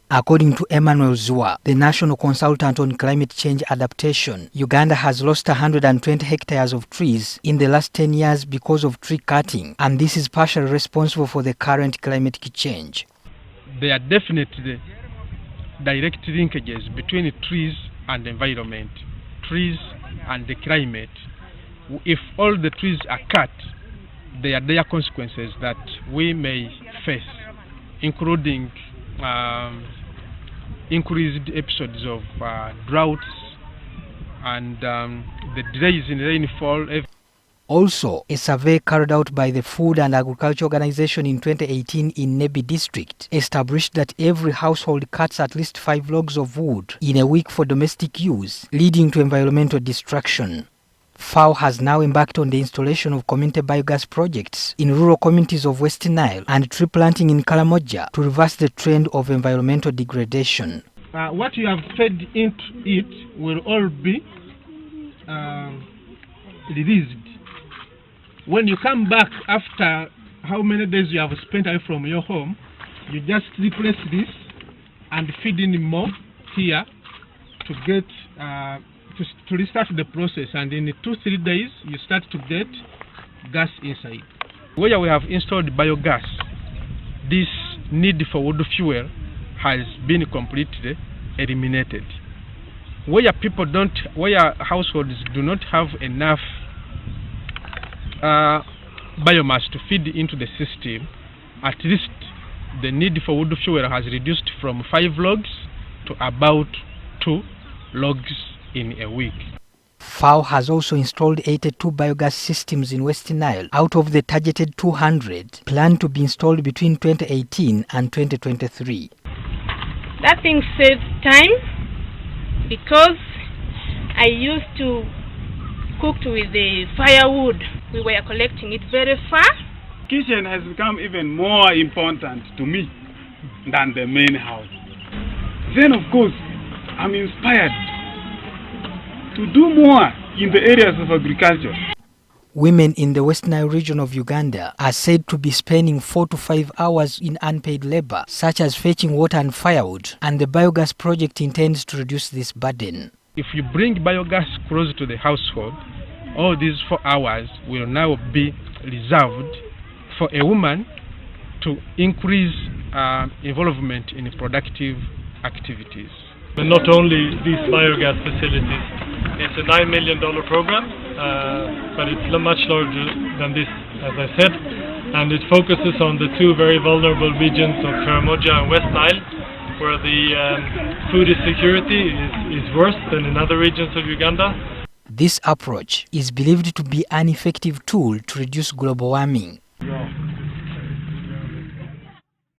According to Emmanuel Zua, the national consultant on climate change adaptation, Uganda has lost 120 hectares of trees in the last 10 years because of tree cutting, and this is partially responsible for the current climate change. There are definitely direct linkages between trees and environment, trees and the climate. If all the trees are cut, there are consequences that we may face, including increased episodes of droughts and the delays in rainfall. Also, a survey carried out by the Food and Agriculture Organization in 2018 in Nebbi district established that every household cuts at least 5 logs of wood in a week for domestic use, leading to environmental destruction. FAO has now embarked on the installation of community biogas projects in rural communities of West Nile and tree planting in Karamoja to reverse the trend of environmental degradation. What you have fed into it will all be released. When you come back after how many days you have spent away from your home, you just replace this and feed in more here to get to restart the process, and in 2-3 days you start to get gas inside. Where we have installed biogas, this need for wood fuel has been completely eliminated. Where households do not have enough biomass to feed into the system, at least the need for wood fuel has reduced from 5 logs to about 2 logs in a week. FAO has also installed 82 biogas systems in West Nile out of the targeted 200 planned to be installed between 2018 and 2023. That thing saves time because I used to cook with the firewood. We were collecting it very far. Kitchen has become even more important to me than the main house. Then of course I'm inspired to do more in the areas of agriculture. Women in the West Nile region of Uganda are said to be spending 4 to 5 hours in unpaid labor, such as fetching water and firewood, and the biogas project intends to reduce this burden. If you bring biogas closer to the household, all these 4 hours will now be reserved for a woman to increase involvement in productive activities. And not only these biogas facilities, it's a $9 million program, but it's much larger than this, as I said, and it focuses on the 2 very vulnerable regions of Karamoja and West Nile, where the food insecurity is worse than in other regions of Uganda. This approach is believed to be an effective tool to reduce global warming.